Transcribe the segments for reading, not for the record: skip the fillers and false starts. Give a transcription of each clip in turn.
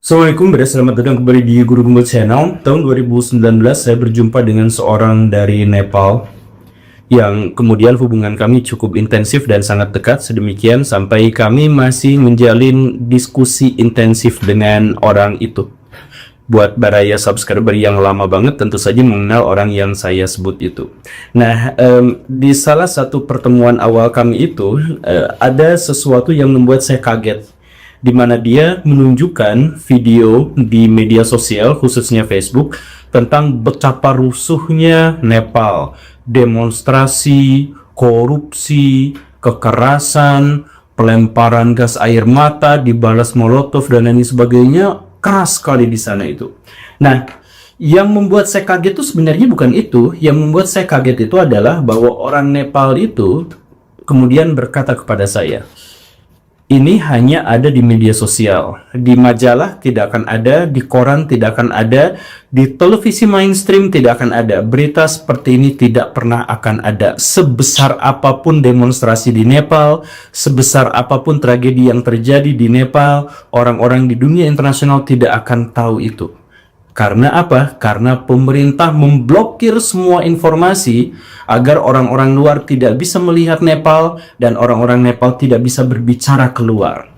Assalamualaikum, selamat datang kembali di Guru Gumbel Channel. Tahun 2019 saya berjumpa dengan seorang dari Nepal yang kemudian hubungan kami cukup intensif dan sangat dekat, sedemikian sampai kami masih menjalin diskusi intensif dengan orang itu. Buat baraya subscriber yang lama banget tentu saja mengenal orang yang saya sebut itu. Nah, di salah satu pertemuan awal kami itu ada sesuatu yang membuat saya kaget, di mana dia menunjukkan video di media sosial, khususnya Facebook, tentang betapa rusuhnya Nepal, demonstrasi, korupsi, kekerasan, pelemparan gas air mata, dibalas molotov dan lain sebagainya, keras sekali di sana itu. Nah, yang membuat saya kaget itu sebenarnya bukan itu. Yang membuat saya kaget itu adalah bahwa orang Nepal itu kemudian berkata kepada saya, ini hanya ada di media sosial, di majalah tidak akan ada, di koran tidak akan ada, di televisi mainstream tidak akan ada. Berita seperti ini tidak pernah akan ada. Sebesar apapun demonstrasi di Nepal, sebesar apapun tragedi yang terjadi di Nepal, orang-orang di dunia internasional tidak akan tahu itu. Karena apa? Karena pemerintah memblokir semua informasi agar orang-orang luar tidak bisa melihat Nepal dan orang-orang Nepal tidak bisa berbicara keluar.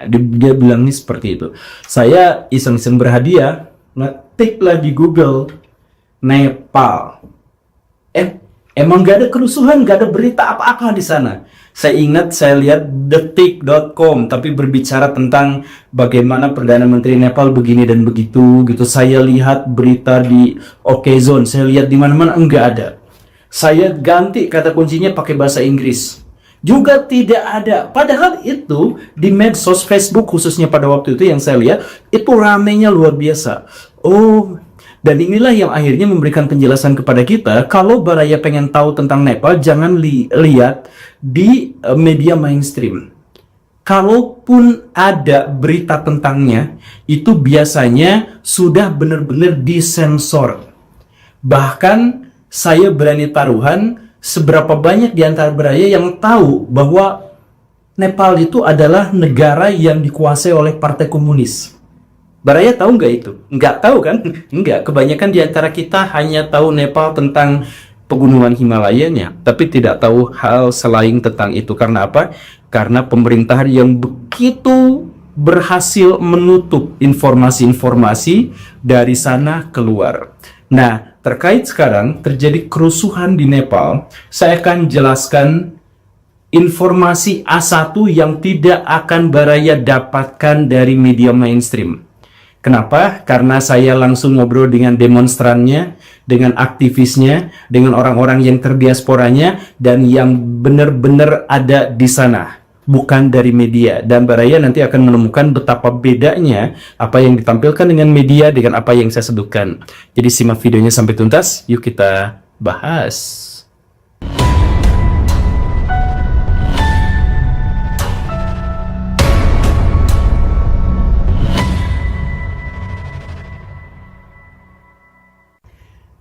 Dia bilang ini seperti itu. Saya iseng-iseng berhadiah, ngetiklah di Google Nepal. Emang gak ada kerusuhan, gak ada berita apa-apa di sana. Saya ingat saya lihat detik.com tapi berbicara tentang bagaimana Perdana Menteri Nepal begini dan begitu gitu. Saya lihat berita di Okezone, saya lihat di mana-mana enggak ada. Saya ganti kata kuncinya pakai bahasa Inggris. Juga tidak ada. Padahal itu di medsos Facebook khususnya pada waktu itu yang saya lihat itu ramenya luar biasa. Oh, dan inilah yang akhirnya memberikan penjelasan kepada kita, kalau baraya pengen tahu tentang Nepal, jangan lihat di media mainstream. Kalaupun ada berita tentangnya, itu biasanya sudah benar-benar disensor. Bahkan saya berani taruhan, seberapa banyak di antara baraya yang tahu bahwa Nepal itu adalah negara yang dikuasai oleh Partai Komunis. Baraya tahu nggak itu? Nggak tahu kan? Nggak. Kebanyakan di antara kita hanya tahu Nepal tentang pegunungan Himalayanya, tapi tidak tahu hal selain tentang itu. Karena apa? Karena pemerintahan yang begitu berhasil menutup informasi-informasi dari sana keluar. Nah, terkait sekarang terjadi kerusuhan di Nepal, saya akan jelaskan informasi A1 yang tidak akan baraya dapatkan dari media mainstream. Kenapa? Karena saya langsung ngobrol dengan demonstrannya, dengan aktivisnya, dengan orang-orang yang terdiasporanya, dan yang benar-benar ada di sana, bukan dari media. Dan baraya nanti akan menemukan betapa bedanya apa yang ditampilkan dengan media dengan apa yang saya sebutkan. Jadi simak videonya sampai tuntas, yuk kita bahas.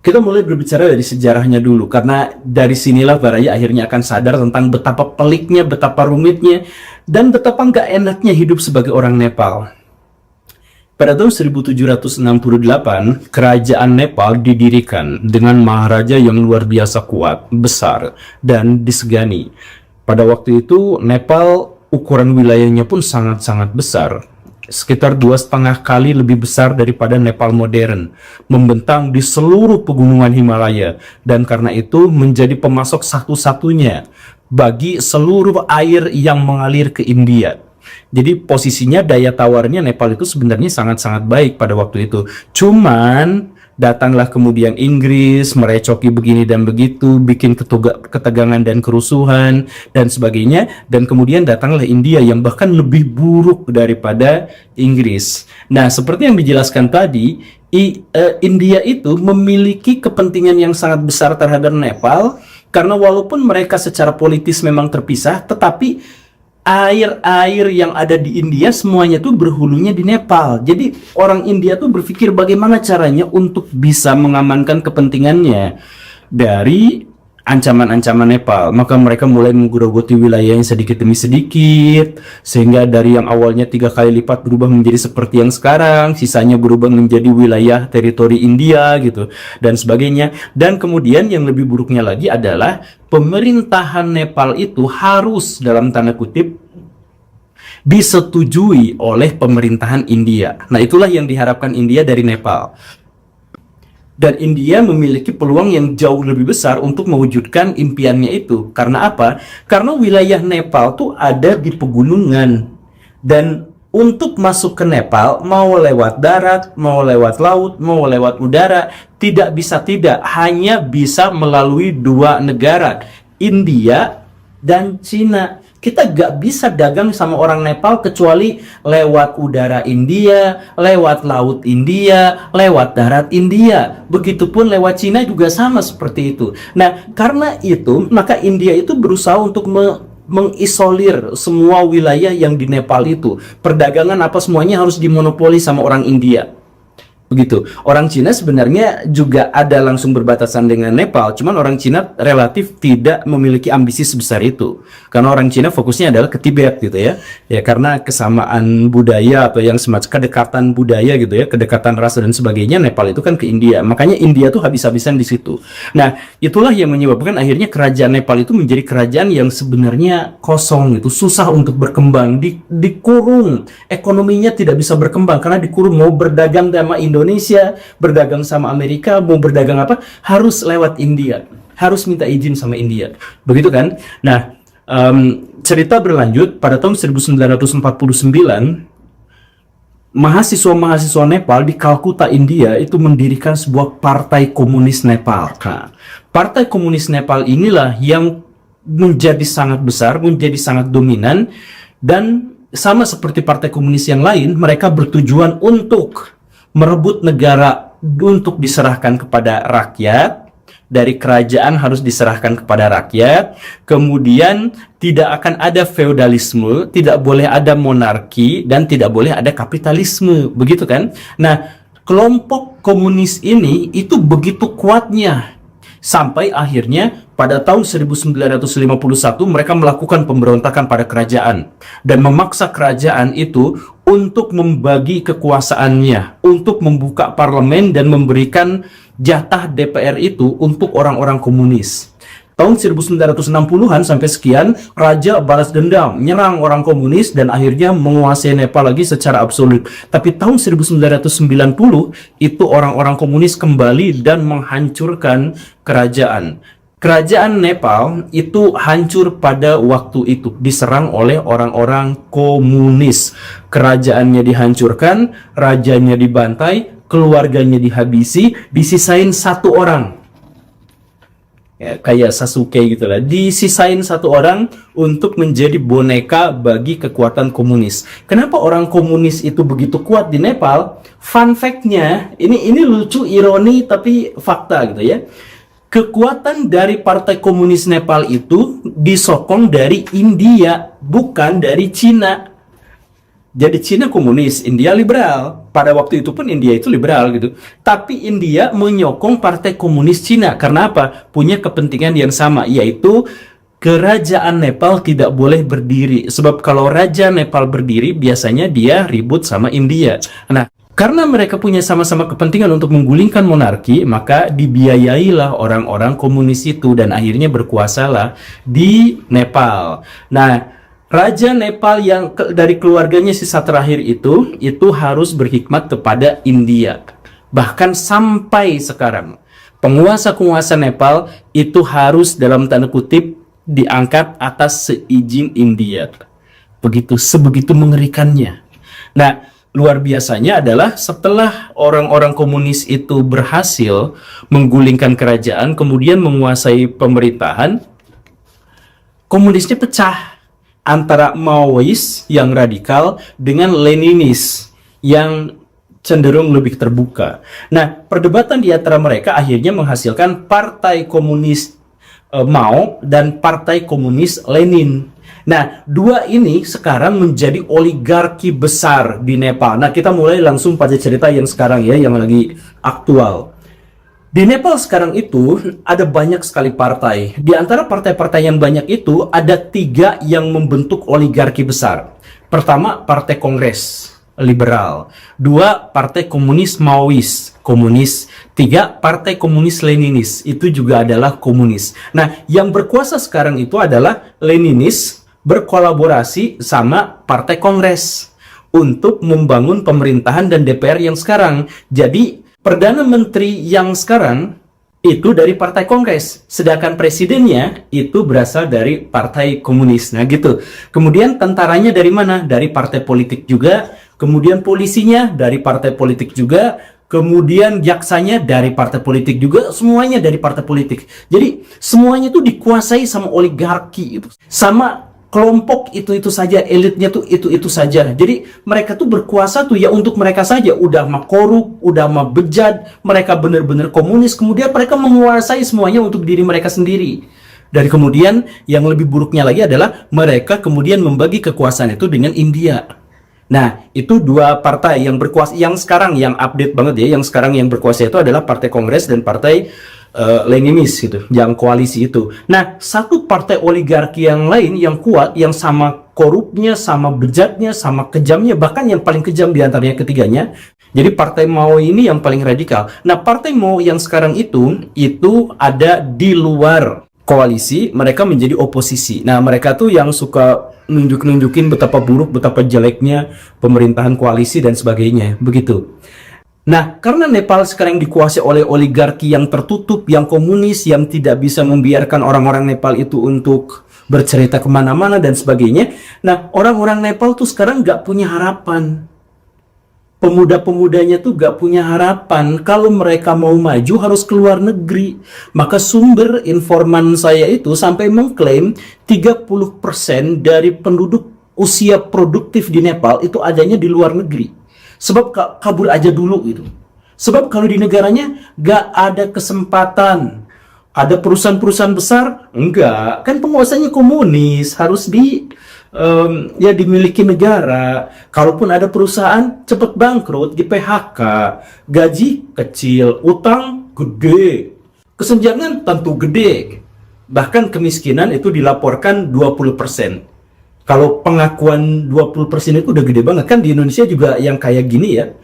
Kita mulai berbicara dari sejarahnya dulu, karena dari sinilah baraya akhirnya akan sadar tentang betapa peliknya, betapa rumitnya, dan betapa nggak enaknya hidup sebagai orang Nepal. Pada tahun 1768, kerajaan Nepal didirikan dengan maharaja yang luar biasa kuat, besar, dan disegani. Pada waktu itu, Nepal ukuran wilayahnya pun sangat-sangat besar. Sekitar 2,5 kali lebih besar daripada Nepal modern, membentang di seluruh pegunungan Himalaya, dan karena itu menjadi pemasok satu-satunya bagi seluruh air yang mengalir ke India. Jadi posisinya, daya tawarnya Nepal itu sebenarnya sangat-sangat baik pada waktu itu. Cuman datanglah kemudian Inggris, merecoki begini dan begitu, bikin ketegangan dan kerusuhan dan sebagainya, dan kemudian datanglah India yang bahkan lebih buruk daripada Inggris. Nah, seperti yang dijelaskan tadi, India itu memiliki kepentingan yang sangat besar terhadap Nepal, karena walaupun mereka secara politis memang terpisah, tetapi air-air yang ada di India semuanya tuh berhulunya di Nepal. Jadi orang India tuh berpikir bagaimana caranya untuk bisa mengamankan kepentingannya dari ancaman-ancaman Nepal, maka mereka mulai menggerogoti wilayahnya sedikit demi sedikit, sehingga dari yang awalnya 3 kali lipat berubah menjadi seperti yang sekarang, sisanya berubah menjadi wilayah teritori India gitu, dan sebagainya. Dan kemudian yang lebih buruknya lagi adalah pemerintahan Nepal itu harus dalam tanda kutip disetujui oleh pemerintahan India. Nah, itulah yang diharapkan India dari Nepal. Dan India memiliki peluang yang jauh lebih besar untuk mewujudkan impiannya itu. Karena apa? Karena wilayah Nepal tuh ada di pegunungan. Dan untuk masuk ke Nepal, mau lewat darat, mau lewat laut, mau lewat udara, tidak bisa tidak. Hanya bisa melalui 2 negara, India dan Cina. Kita gak bisa dagang sama orang Nepal kecuali lewat udara India, lewat laut India, lewat darat India. Begitupun lewat Cina juga sama seperti itu. Nah, karena itu, maka India itu berusaha untuk mengisolir semua wilayah yang di Nepal itu. Perdagangan apa semuanya harus dimonopoli sama orang India. Begitu. Orang Cina sebenarnya juga ada langsung berbatasan dengan Nepal, cuman orang Cina relatif tidak memiliki ambisi sebesar itu. Karena orang Cina fokusnya adalah ke Tibet gitu ya. Ya karena kesamaan budaya atau yang semacam kedekatan budaya gitu ya, kedekatan rasa dan sebagainya, Nepal itu kan ke India. Makanya India tuh habis-habisan di situ. Nah, itulah yang menyebabkan akhirnya kerajaan Nepal itu menjadi kerajaan yang sebenarnya kosong gitu, susah untuk berkembang, dikurung. Ekonominya tidak bisa berkembang karena dikurung. Mau berdagang sama Indonesia, berdagang sama Amerika, mau berdagang apa, harus lewat India, harus minta izin sama India, begitu kan? Nah, cerita berlanjut pada tahun 1949, mahasiswa-mahasiswa Nepal di Kalkuta, India itu mendirikan sebuah partai komunis Nepal. Nah, partai komunis Nepal inilah yang menjadi sangat besar, menjadi sangat dominan, dan sama seperti partai komunis yang lain, mereka bertujuan untuk merebut negara untuk diserahkan kepada rakyat, dari kerajaan harus diserahkan kepada rakyat, kemudian tidak akan ada feodalisme, tidak boleh ada monarki, dan tidak boleh ada kapitalisme, begitu kan? Nah, kelompok komunis ini itu begitu kuatnya, sampai akhirnya pada tahun 1951 mereka melakukan pemberontakan pada kerajaan dan memaksa kerajaan itu untuk membagi kekuasaannya, untuk membuka parlemen dan memberikan jatah DPR itu untuk orang-orang komunis. Tahun 1960-an sampai sekian, raja balas dendam, menyerang orang komunis dan akhirnya menguasai Nepal lagi secara absolut. Tapi tahun 1990 itu orang-orang komunis kembali dan menghancurkan kerajaan. Kerajaan Nepal itu hancur pada waktu itu, diserang oleh orang-orang komunis. Kerajaannya dihancurkan, rajanya dibantai, keluarganya dihabisi, disisain 1 orang. Ya, kayak Sasuke gitu lah, disisain 1 orang untuk menjadi boneka bagi kekuatan komunis. Kenapa orang komunis itu begitu kuat di Nepal? Fun fact-nya, ini lucu, ironi, tapi fakta gitu ya. Kekuatan dari Partai Komunis Nepal itu disokong dari India, bukan dari Cina. Jadi Cina komunis, India liberal. Pada waktu itu pun India itu liberal gitu. Tapi India menyokong Partai Komunis Cina. Karena apa? Punya kepentingan yang sama, yaitu kerajaan Nepal tidak boleh berdiri. Sebab kalau Raja Nepal berdiri, biasanya dia ribut sama India. Nah, karena mereka punya sama-sama kepentingan untuk menggulingkan monarki, maka dibiayailah orang-orang komunis itu dan akhirnya berkuasalah di Nepal. Nah, Raja Nepal yang dari keluarganya sisa terakhir itu harus berkhidmat kepada India. Bahkan sampai sekarang, penguasa-penguasa Nepal itu harus dalam tanda kutip diangkat atas seizin India. Sebegitu mengerikannya. Nah, luar biasanya adalah setelah orang-orang komunis itu berhasil menggulingkan kerajaan, kemudian menguasai pemerintahan, komunisnya pecah antara Maois yang radikal dengan Leninis yang cenderung lebih terbuka. Nah, perdebatan di antara mereka akhirnya menghasilkan Partai Komunis Mao dan Partai Komunis Lenin. Nah, 2 ini sekarang menjadi oligarki besar di Nepal. Nah, kita mulai langsung pada cerita yang sekarang ya, yang lagi aktual. Di Nepal sekarang itu ada banyak sekali partai. Di antara partai-partai yang banyak itu ada 3 yang membentuk oligarki besar. Pertama, Partai Kongres Liberal. 2, Partai Komunis Maois, komunis. 3, Partai Komunis Leninis, itu juga adalah komunis. Nah, yang berkuasa sekarang itu adalah Leninis berkolaborasi sama Partai Kongres untuk membangun pemerintahan dan DPR yang sekarang. Jadi, Perdana Menteri yang sekarang itu dari Partai Kongres, sedangkan presidennya itu berasal dari Partai Komunis. Nah gitu. Kemudian tentaranya dari mana? Dari partai politik juga. Kemudian polisinya dari partai politik juga. Kemudian jaksanya dari partai politik juga. Semuanya dari partai politik. Jadi semuanya itu dikuasai sama oligarki itu. Sama kelompok itu saja, elitnya tuh itu saja. Jadi mereka tuh berkuasa tuh ya untuk mereka saja. Udah mah korup, udah mah bejat, mereka benar-benar komunis. Kemudian mereka menguasai semuanya untuk diri mereka sendiri. Dan kemudian yang lebih buruknya lagi adalah mereka kemudian membagi kekuasaan itu dengan India. Nah, itu 2 partai yang berkuasa, yang sekarang yang update banget ya, yang sekarang yang berkuasa itu adalah Partai Kongres dan Partai Leninis gitu, yang koalisi itu. Nah, satu partai oligarki yang lain yang kuat, yang sama korupnya, sama bejatnya, sama kejamnya, bahkan yang paling kejam di antaranya ketiganya. Jadi Partai Mao ini yang paling radikal. Nah, Partai Mao yang sekarang itu ada di luar koalisi, mereka menjadi oposisi. Nah, mereka tuh yang suka nunjukin betapa buruk, betapa jeleknya pemerintahan koalisi dan sebagainya, begitu. Nah, karena Nepal sekarang dikuasai oleh oligarki yang tertutup, yang komunis, yang tidak bisa membiarkan orang-orang Nepal itu untuk bercerita kemana-mana dan sebagainya. Nah, orang-orang Nepal tuh sekarang nggak punya harapan. Pemuda-pemudanya tuh nggak punya harapan. Kalau mereka mau maju harus keluar negeri. Maka sumber informan saya itu sampai mengklaim 30% dari penduduk usia produktif di Nepal itu adanya di luar negeri. Sebab kabur aja dulu gitu. Sebab kalau di negaranya gak ada kesempatan. Ada perusahaan-perusahaan besar? Enggak. Kan penguasanya komunis. Harus dimiliki negara. Kalaupun ada perusahaan cepat bangkrut, di PHK. Gaji kecil, utang gede. Kesenjangan tentu gede. Bahkan kemiskinan itu dilaporkan 20%. Kalau pengakuan 20% itu udah gede banget. Kan di Indonesia juga yang kayak gini ya.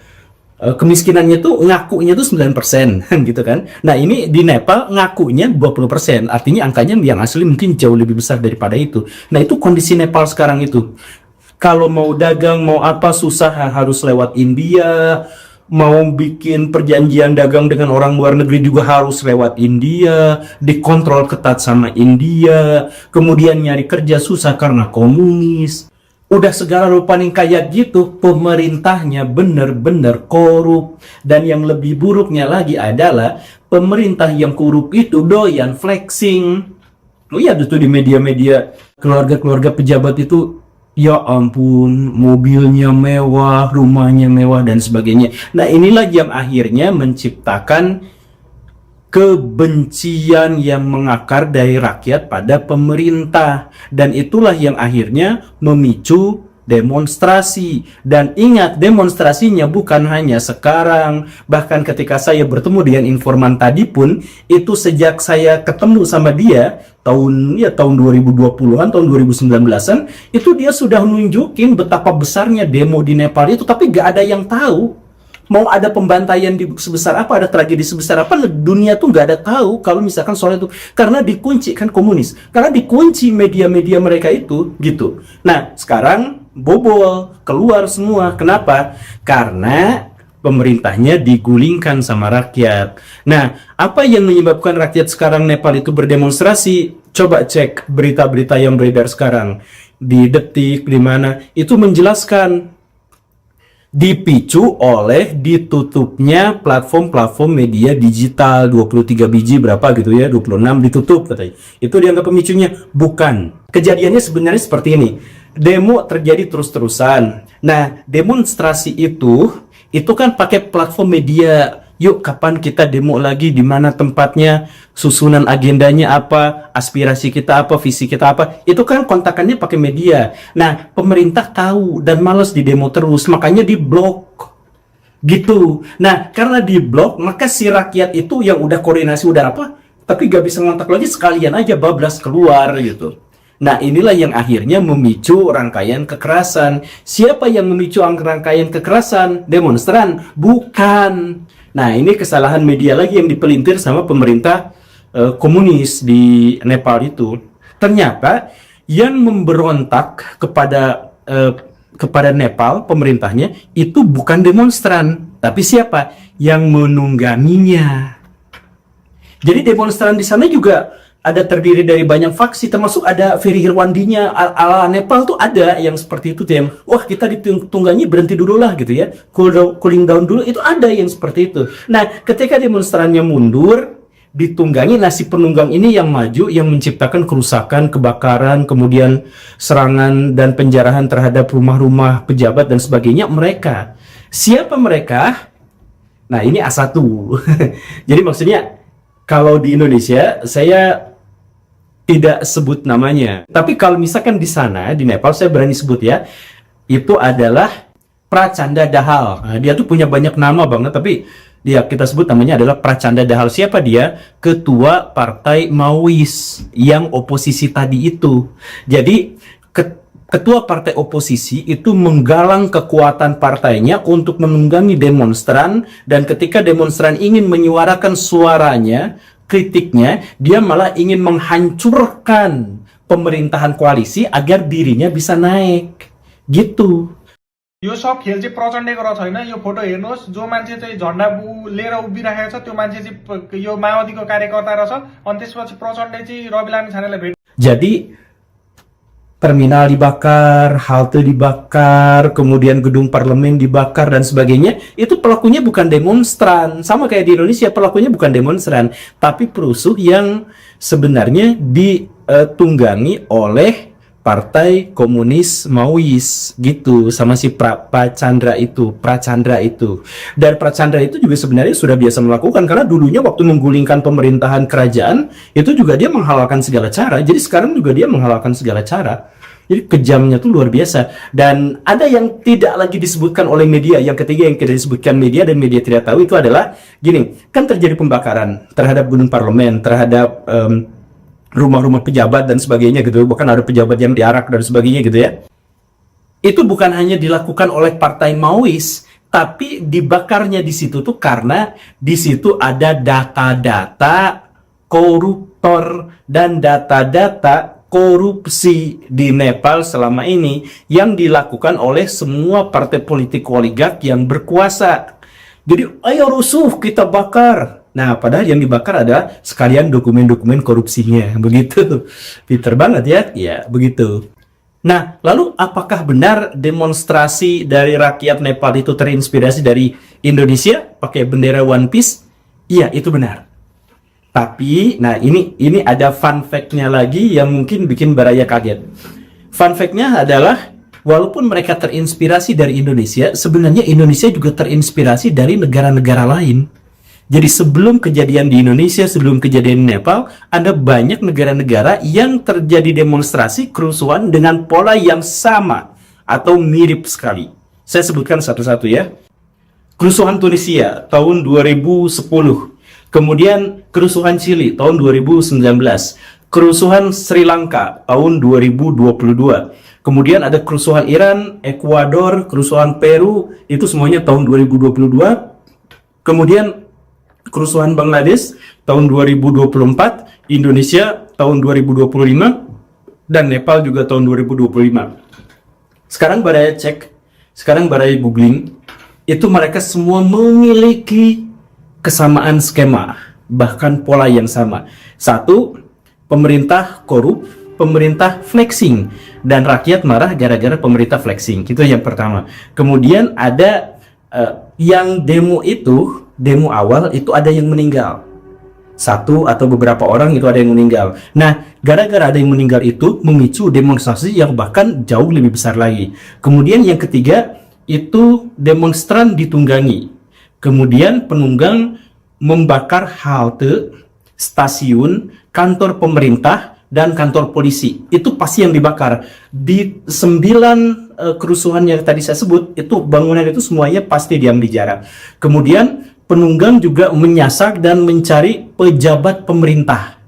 Kemiskinannya tuh ngakunya tuh 9% gitu kan. Nah, ini di Nepal ngakunya 20%. Artinya angkanya yang asli mungkin jauh lebih besar daripada itu. Nah, itu kondisi Nepal sekarang itu. Kalau mau dagang, mau apa susah, harus lewat India. Mau bikin perjanjian dagang dengan orang luar negeri juga harus lewat India, dikontrol ketat sama India, kemudian nyari kerja susah karena komunis. Udah segala rupa nih kayak gitu, pemerintahnya bener-bener korup. Dan yang lebih buruknya lagi adalah pemerintah yang korup itu doyan flexing. Oh iya, itu di media-media keluarga-keluarga pejabat itu, ya ampun, mobilnya mewah, rumahnya mewah, dan sebagainya. Nah, inilah yang akhirnya menciptakan kebencian yang mengakar dari rakyat pada pemerintah. Dan itulah yang akhirnya memicu demonstrasi. Dan ingat, demonstrasinya bukan hanya sekarang. Bahkan ketika saya bertemu dengan informan tadi pun, itu sejak saya ketemu sama dia tahun 2020-an, tahun 2019-an, itu dia sudah nunjukin betapa besarnya demo di Nepal itu, tapi gak ada yang tahu. Mau ada pembantaian sebesar apa, ada tragedi sebesar apa, dunia tuh gak ada tahu kalau misalkan soal itu. Karena dikunci, kan komunis. Karena dikunci media-media mereka itu, gitu. Nah, sekarang bobol, keluar semua. Kenapa? Karena pemerintahnya digulingkan sama rakyat. Nah, apa yang menyebabkan rakyat sekarang Nepal itu berdemonstrasi? Coba cek berita-berita yang beredar sekarang. Di Detik, di mana, itu menjelaskan dipicu oleh ditutupnya platform-platform media digital. 23 biji berapa gitu ya, 26 ditutup katanya. Itu dianggap pemicunya. Bukan. Kejadiannya sebenarnya seperti ini. Demo terjadi terus-terusan. Nah, demonstrasi itu kan pakai platform media. Yuk, kapan kita demo lagi, di mana tempatnya, susunan agendanya apa, aspirasi kita apa, visi kita apa. Itu kan kontakannya pakai media. Nah, pemerintah tahu dan malas di demo terus, makanya di blok. gitu. Nah, karena di blok, maka si rakyat itu yang udah koordinasi udah apa, tapi gak bisa ngontak lagi, sekalian aja bablas keluar gitu. Nah, inilah yang akhirnya memicu rangkaian kekerasan. Siapa yang memicu rangkaian kekerasan? Demonstran? Bukan. Nah, ini kesalahan media lagi yang dipelintir sama pemerintah komunis di Nepal itu. Ternyata yang memberontak kepada Nepal, pemerintahnya, itu bukan demonstran, tapi siapa? Yang menungganginya. Jadi demonstran di sana juga ada terdiri dari banyak faksi, termasuk ada Ferry Irwandinya ala Nepal tuh ada yang seperti itu tuh, yang wah kita ditunggangi, berhenti dulu lah gitu ya, cooling down dulu, itu ada yang seperti itu. Nah, ketika demonstrannya mundur, ditunggangi, nasi penunggang ini yang maju, yang menciptakan kerusakan, kebakaran, kemudian serangan dan penjarahan terhadap rumah-rumah pejabat dan sebagainya. Mereka, siapa mereka? Nah, ini A1. Jadi maksudnya kalau di Indonesia saya tidak sebut namanya, tapi kalau misalkan di sana di Nepal saya berani sebut ya, itu adalah Prachanda Dahal. Nah, dia tuh punya banyak nama banget, tapi dia kita sebut namanya adalah Prachanda Dahal. Siapa dia? Ketua Partai Maois yang oposisi tadi itu. Jadi ketua partai oposisi itu menggalang kekuatan partainya untuk menunggangi demonstran, dan ketika demonstran ingin menyuarakan suaranya, kritiknya, dia malah ingin menghancurkan pemerintahan koalisi agar dirinya bisa naik. Gitu. यो सब खेल चाहिँ प्रचण्डको र छैन। यो फोटो हेर्नुहोस्, जो मान्छे चाहिँ झण्डा लिएर उभिराखेको छ त्यो मान्छे चाहिँ यो माओवादीको कार्यकर्ता रहेछ। अनि त्यसपछि प्रचण्डले चाहिँ रवि लामी छानेलाई भेट। Jadi terminal dibakar, halte dibakar, kemudian gedung parlemen dibakar dan sebagainya, itu pelakunya bukan demonstran. Sama kayak di Indonesia, pelakunya bukan demonstran, tapi perusuh yang sebenarnya ditunggangi oleh Partai Komunis Maois gitu, sama si Prachanda itu. Dan Prachanda itu juga sebenarnya sudah biasa melakukan, karena dulunya waktu menggulingkan pemerintahan kerajaan itu juga dia menghalalkan segala cara. Jadi sekarang juga dia menghalalkan segala cara. Jadi kejamnya tuh luar biasa. Dan ada yang tidak lagi disebutkan oleh media. Yang ketiga yang tidak disebutkan media dan media tidak tahu itu adalah gini, kan terjadi pembakaran terhadap gedung parlemen, terhadap rumah-rumah pejabat dan sebagainya gitu, bahkan ada pejabat yang diarak dan sebagainya gitu ya. Itu bukan hanya dilakukan oleh Partai Maois, tapi dibakarnya di situ tuh karena di situ ada data-data koruptor dan data-data korupsi di Nepal selama ini yang dilakukan oleh semua partai politik oligark yang berkuasa. Jadi ayo rusuh, kita bakar. Nah, padahal yang dibakar adalah sekalian dokumen-dokumen korupsinya. Begitu. Pinter banget ya? Ya, begitu. Nah, lalu apakah benar demonstrasi dari rakyat Nepal itu terinspirasi dari Indonesia pakai bendera One Piece? Iya, itu benar. Tapi, nah ini ada fun fact-nya lagi yang mungkin bikin Baraya kaget. Fun fact-nya adalah walaupun mereka terinspirasi dari Indonesia, sebenarnya Indonesia juga terinspirasi dari negara-negara lain. Jadi sebelum kejadian di Indonesia, sebelum kejadian di Nepal, ada banyak negara-negara yang terjadi demonstrasi kerusuhan dengan pola yang sama atau mirip sekali. Saya sebutkan satu-satu ya. Kerusuhan Tunisia tahun 2010. Kemudian kerusuhan Chili tahun 2019. Kerusuhan Sri Lanka tahun 2022. Kemudian ada kerusuhan Iran, Ekuador, kerusuhan Peru, itu semuanya tahun 2022. Kemudian kerusuhan Bangladesh tahun 2024, Indonesia tahun 2025, dan Nepal juga tahun 2025. Sekarang Baraya cek, sekarang Baraya googling, itu mereka semua memiliki kesamaan skema, bahkan pola yang sama. Satu, pemerintah korup, pemerintah flexing, dan rakyat marah gara-gara pemerintah flexing. Itu yang pertama. Kemudian ada yang demo awal itu ada yang meninggal. Satu atau beberapa orang itu ada yang meninggal. Nah, gara-gara ada yang meninggal itu memicu demonstrasi yang bahkan jauh lebih besar lagi. Kemudian yang ketiga itu demonstran ditunggangi. Kemudian penunggang membakar halte, stasiun, kantor pemerintah, dan kantor polisi. Itu pasti yang dibakar. Di 9 kerusuhan yang tadi saya sebut, itu bangunan itu semuanya pasti diambil jarak. Kemudian penunggang juga menyasar dan mencari pejabat pemerintah.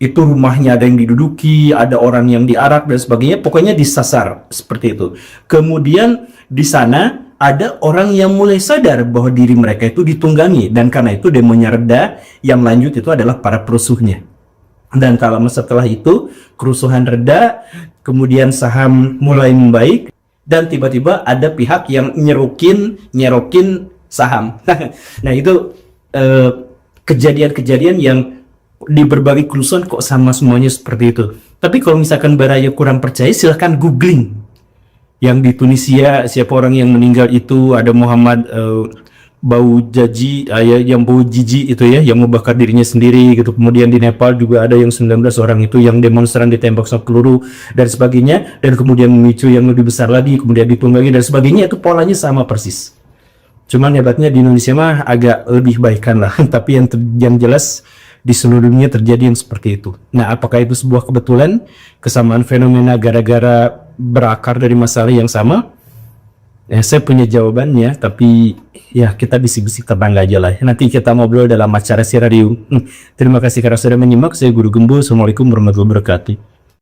Itu rumahnya ada yang diduduki, ada orang yang diarak dan sebagainya, pokoknya disasar seperti itu. Kemudian di sana ada orang yang mulai sadar bahwa diri mereka itu ditunggangi, dan karena itu demonya reda, yang lanjut itu adalah para perusuhnya. Dan kalau setelah itu kerusuhan reda, kemudian saham mulai membaik, dan tiba-tiba ada pihak yang nyerokin saham. Nah itu kejadian-kejadian yang di berbagai kerusuhan kok sama semuanya seperti itu. Tapi kalau misalkan Baraya kurang percaya, silahkan googling. Yang di Tunisia siapa orang yang meninggal itu, ada Muhammad Bau Jaji, yang bau jiji itu ya, yang membakar dirinya sendiri gitu. Kemudian di Nepal juga ada yang 19 orang itu yang demonstran ditembak sama peluru dan sebagainya, dan kemudian memicu yang lebih besar lagi, kemudian ditunggangi dan sebagainya. Itu polanya sama persis. Cuman hebatnya di Indonesia mah agak lebih baikan lah. Tapi yang jelas di seluruh dunia terjadi yang seperti itu. Nah, apakah itu sebuah kebetulan, kesamaan fenomena gara-gara berakar dari masalah yang sama? Saya punya jawabannya, tapi ya kita bisik-bisik tetangga aja lah. Nanti kita ngobrol dalam acara Sirarium. Terima kasih karena sudah menyimak. Saya Guru Gembo. Assalamualaikum warahmatullahi wabarakatuh.